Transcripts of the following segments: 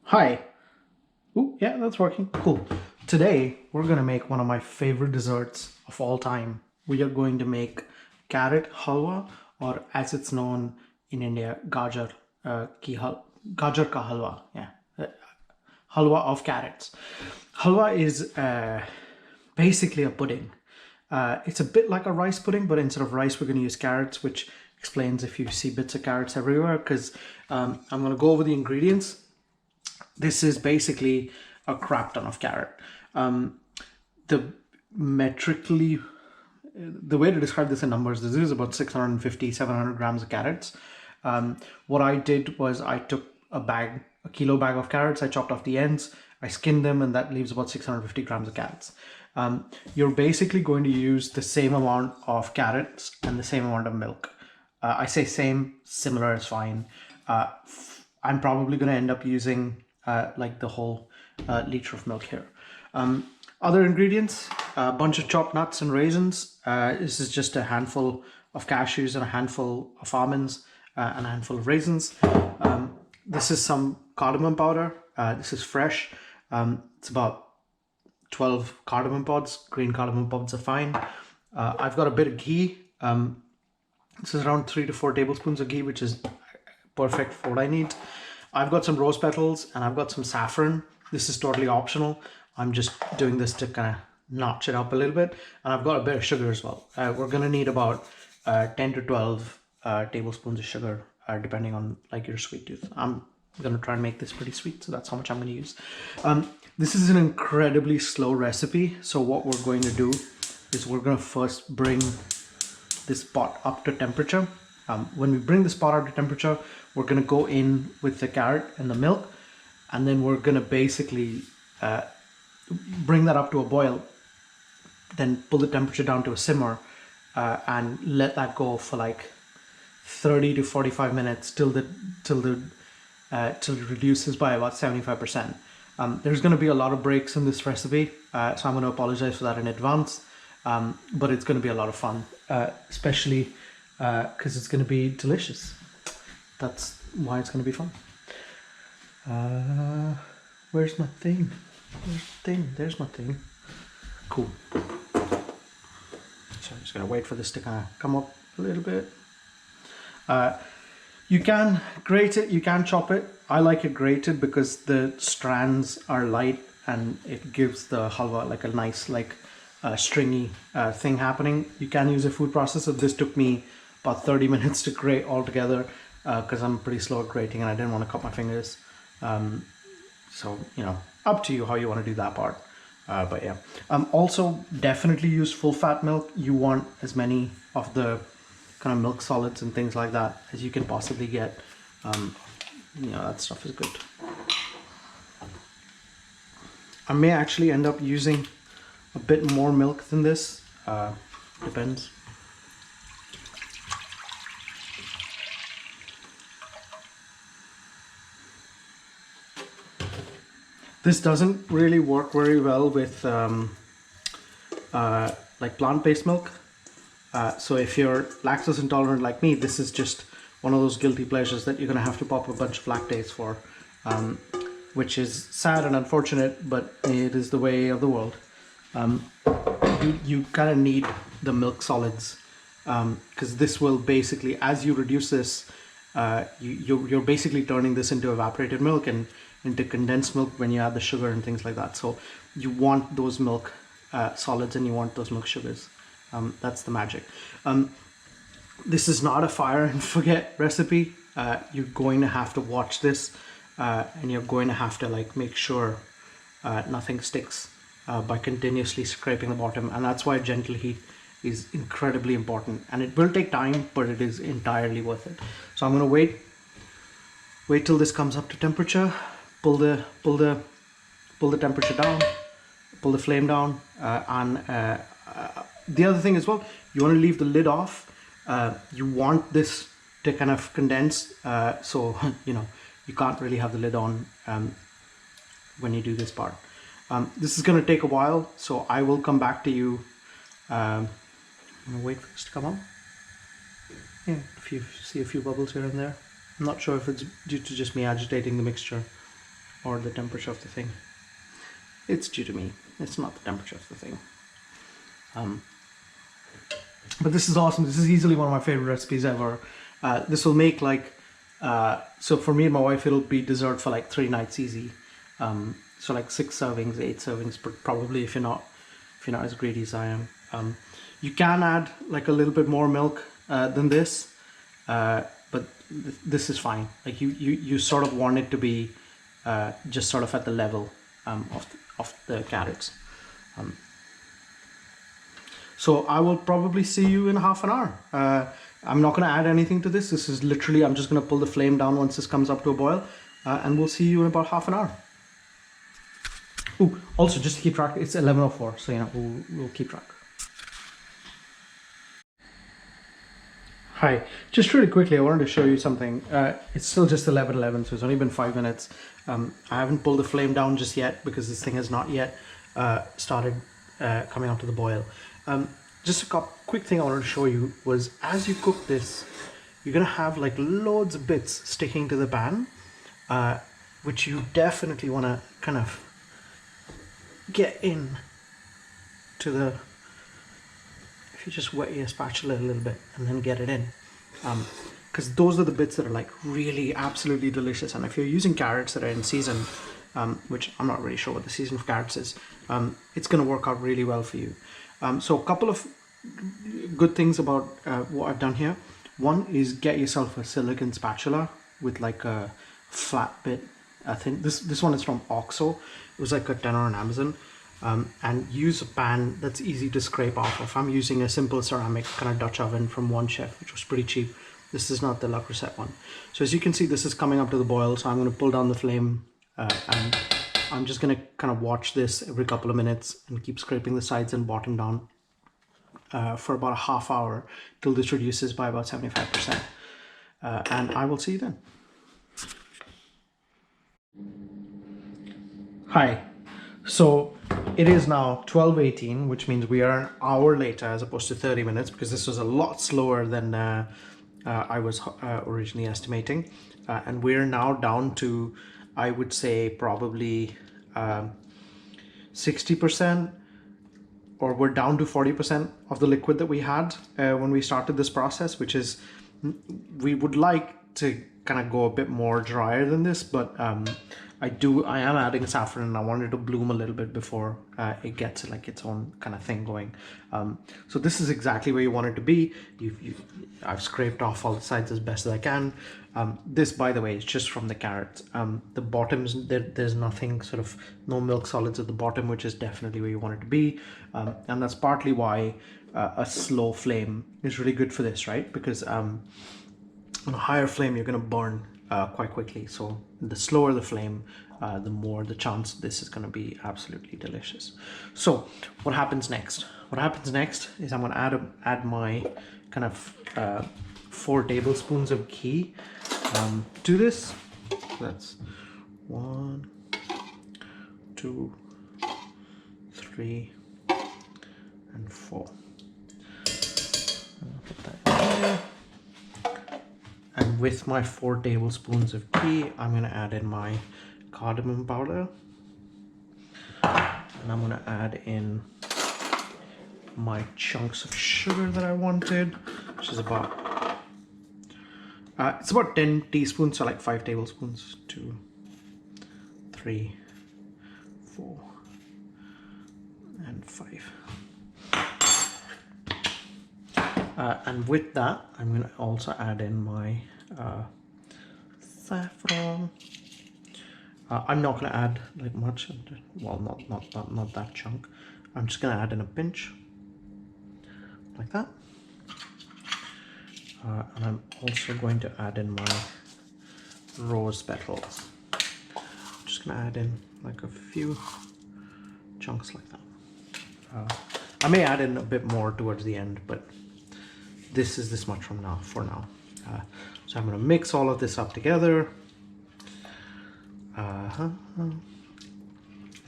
Hi. Ooh, yeah, that's working. Cool. Today, we're going to make one of my favorite desserts of all time. We are going to make carrot halwa, or as it's known in India, Gajar Ka Halwa. Yeah, halwa of carrots. Halwa is basically a pudding. It's a bit like a rice pudding, but instead of rice, we're going to use carrots, which explains if you see bits of carrots everywhere, because I'm going to go over the ingredients. This is basically a crap ton of carrot. The metrically, the way to describe this in numbers, this is about 650, 700 grams of carrots. What I did was I took a kilo bag of carrots, I chopped off the ends, I skinned them, and that leaves about 650 grams of carrots. You're basically going to use the same amount of carrots and the same amount of milk. I say same, similar is fine. I'm probably going to end up using like the whole liter of milk here. Other ingredients, a bunch of chopped nuts and raisins. This is just a handful of cashews and a handful of almonds and a handful of raisins. This is some cardamom powder. This is fresh. It's about 12 cardamom pods. Green cardamom pods are fine. I've got a bit of ghee. This is around 3 to 4 tablespoons of ghee, which is perfect for what I need. I've got some rose petals and I've got some saffron. This is totally optional. I'm just doing this to kind of notch it up a little bit. And I've got a bit of sugar as well. We're going to need about 10 to 12 tablespoons of sugar, depending on like your sweet tooth. I'm going to try and make this pretty sweet, so that's how much I'm going to use. This is an incredibly slow recipe. So what we're going to do is we're going to first bring this pot up to temperature. When we bring this pot up to temperature, we're going to go in with the carrot and the milk, and then we're going to basically bring that up to a boil, then pull the temperature down to a simmer, and let that go for like 30 to 45 minutes till it reduces by about 75%. There's going to be a lot of breaks in this recipe, so I'm going to apologize for that in advance, but it's going to be a lot of fun, especially because it's going to be delicious. That's why it's going to be fun. Where's my thing? Where's the thing? There's my thing. Cool. So I'm just going to wait for this to kind of come up a little bit. You can grate it, you can chop it. I like it grated because the strands are light and it gives the halwa like a nice stringy thing happening. You can use a food processor. This took me about 30 minutes to grate altogether because I'm pretty slow at grating and I didn't want to cut my fingers. So, you know, up to you how you want to do that part. But yeah, also definitely use full fat milk. You want as many of the kind of milk solids and things like that as you can possibly get. You know, that stuff is good. I may actually end up using a bit more milk than this, depends. This doesn't really work very well with like plant-based milk. So if you're lactose intolerant like me, this is just one of those guilty pleasures that you're going to have to pop a bunch of lactase for, which is sad and unfortunate, but it is the way of the world. You kind of need the milk solids because this will basically, as you reduce this, you're basically turning this into evaporated milk and into condensed milk when you add the sugar and things like that. So you want those milk solids and you want those milk sugars. That's the magic. This is not a fire and forget recipe. You're going to have to watch this and you're going to have to like make sure nothing sticks by continuously scraping the bottom, and that's why gentle heat is incredibly important, and it will take time, but it is entirely worth it. So I'm going to wait till this comes up to temperature, pull the temperature down, pull the flame down, and the other thing as well, you want to leave the lid off. You want this to kind of condense, so you know you can't really have the lid on when you do this part. This is going to take a while, so I will come back to you. I'm going to wait for this to come up. Yeah, if you see a few bubbles here and there. I'm not sure if it's due to just me agitating the mixture or the temperature of the thing. It's due to me. It's not the temperature of the thing. But this is awesome. This is easily one of my favorite recipes ever. This will make like, so for me and my wife, it'll be dessert for like 3 nights easy. So like 6 servings, 8 servings, but probably if you're not as greedy as I am. You can add like a little bit more milk than this, but this is fine. Like you sort of want it to be just sort of at the level of the carrots. So I will probably see you in half an hour. I'm not going to add anything to this. This is literally, I'm just going to pull the flame down once this comes up to a boil, and we'll see you in about half an hour. Ooh, also just to keep track, it's 11:04, so you know we'll keep track. Hi, just really quickly, I wanted to show you something. It's still just 11:11, so it's only been 5 minutes. I haven't pulled the flame down just yet because this thing has not yet started coming up to the boil. Just a quick thing I wanted to show you was, as you cook this, you're gonna have like loads of bits sticking to the pan, which you definitely want to kind of get in to the, if you just wet your spatula a little bit and then get it in, because those are the bits that are like really absolutely delicious. And if you're using carrots that are in season, which I'm not really sure what the season of carrots is, it's going to work out really well for you. So a couple of good things about what I've done here. One is get yourself a silicone spatula with like a flat bit. I think this one is from Oxo. It was like a $10 on Amazon. And use a pan that's easy to scrape off of. I'm using a simple ceramic kind of Dutch oven from One Chef, which was pretty cheap. This is not the Le Creuset one. So as you can see, this is coming up to the boil. So I'm going to pull down the flame and I'm just going to kind of watch this every couple of minutes and keep scraping the sides and bottom down for about a half hour till this reduces by about 75%. And I will see you then. Hi. So it is now 12:18, which means we are an hour later as opposed to 30 minutes, because this was a lot slower than I was originally estimating. And we're now down to, I would say, probably 60%, or we're down to 40% of the liquid that we had when we started this process, which is, we would like to kind of go a bit more drier than this, but I am adding saffron and I want it to bloom a little bit before it gets like its own kind of thing going. So this is exactly where you want it to be. I've scraped off all the sides as best as I can. This, by the way, is just from the carrots. The bottoms, there's nothing, sort of no milk solids at the bottom, which is definitely where you want it to be. And that's partly why a slow flame is really good for this, right? Because on a higher flame, you're going to burn quite quickly. So the slower the flame, the more the chance this is going to be absolutely delicious. So what happens next? What happens next is I'm going to add my kind of 4 tablespoons of ghee to this. That's 1, 2, 3, and 4. I'll put that in there. And with my 4 tablespoons of ghee, I'm going to add in my cardamom powder. And I'm going to add in my chunks of sugar that I wanted, which is about, it's about 10 teaspoons, so like 5 tablespoons. 2, 3, 4, and 5. And with that, I'm going to also add in my saffron. I'm not going to add like much, well, not that chunk. I'm just going to add in a pinch, like that. And I'm also going to add in my rose petals. I'm just going to add in like a few chunks like that. I may add in a bit more towards the end, but this is this much for now. So I'm going to mix all of this up together. And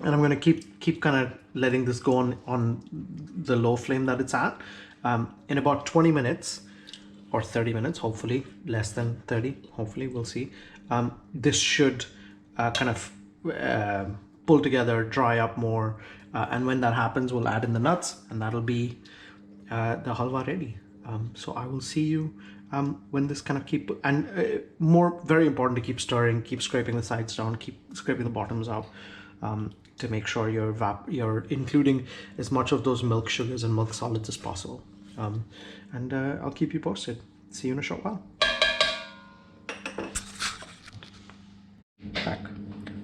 I'm going to keep kind of letting this go on the low flame that it's at. In about 20 minutes or 30 minutes, hopefully less than 30, hopefully, we'll see. This should kind of pull together, dry up more, and when that happens, we'll add in the nuts, and that'll be the halwa ready. So I will see you when this kind of very important to keep stirring, keep scraping the sides down, keep scraping the bottoms up, to make sure you're including as much of those milk sugars and milk solids as possible. And I'll keep you posted. See you in a short while. Back.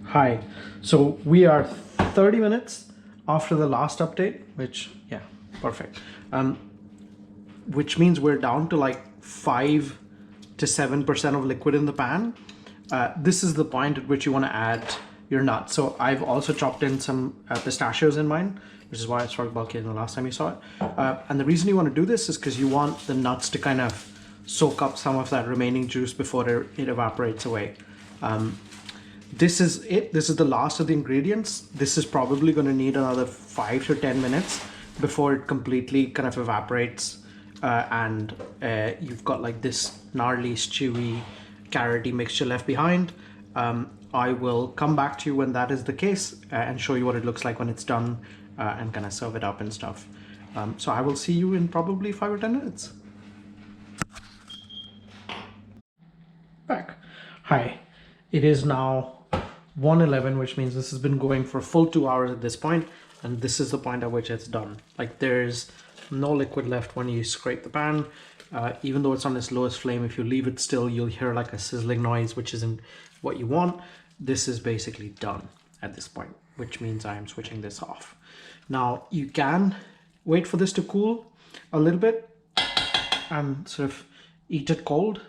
Hi. So we are 30 minutes after the last update, which, yeah, perfect. Which means we're down to like 5 to 7% of liquid in the pan. This is the point at which you want to add your nuts. So I've also chopped in some pistachios in mine, which is why I started bulking the last time you saw it. And the reason you want to do this is because you want the nuts to kind of soak up some of that remaining juice before it evaporates away. This is it. This is the last of the ingredients. This is probably going to need another 5 to 10 minutes before it completely kind of evaporates, and you've got like this gnarly, stewy, carroty mixture left behind. I will come back to you when that is the case and show you what it looks like when it's done, and kind of serve it up and stuff. So I will see you in probably 5 or 10 minutes. Back. Hi. It is now 1:11, which means this has been going for a full 2 hours at this point, and this is the point at which it's done. Like, there's no liquid left when you scrape the pan. Even though it's on its lowest flame, if you leave it still, you'll hear like a sizzling noise, which isn't what you want. This is basically done at this point, which means I am switching this off. Now, you can wait for this to cool a little bit and sort of eat it cold,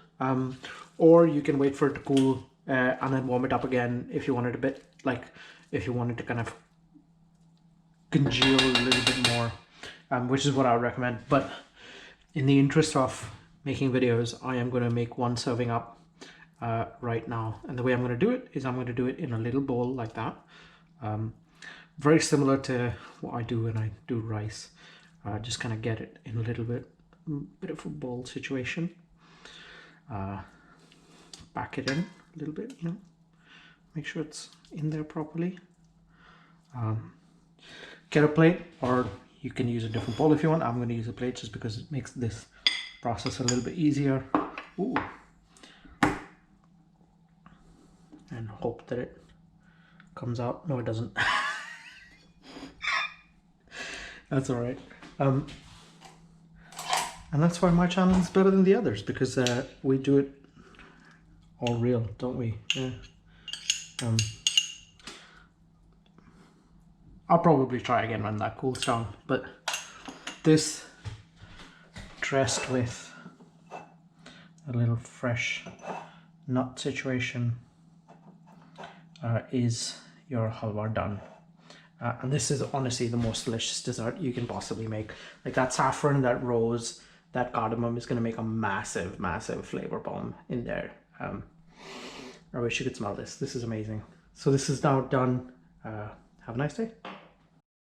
or you can wait for it to cool and then warm it up again if you wanted a bit, like if you wanted to kind of congeal a little bit more, which is what I would recommend. But in the interest of making videos, I am going to make one serving up right now. And the way I'm going to do it is I'm going to do it in a little bowl like that. Very similar to what I do when I do rice. Just kind of get it in a little bit of a bowl situation. Pack it in a little bit, you know, make sure it's in there properly. Get a plate, or you can use a different bowl if you want. I'm going to use a plate just because it makes this process a little bit easier. Ooh. And hope that it comes out. No, it doesn't. That's all right. And that's why my channel is better than the others, because we do it all real, don't we? Yeah. I'll probably try again when that cools down, but this, dressed with a little fresh nut situation, is your halwa done. And this is honestly the most delicious dessert you can possibly make. Like, that saffron, that rose, that cardamom is going to make a massive, massive flavor bomb in there. I wish you could smell this. This is amazing. So this is now done. Have a nice day.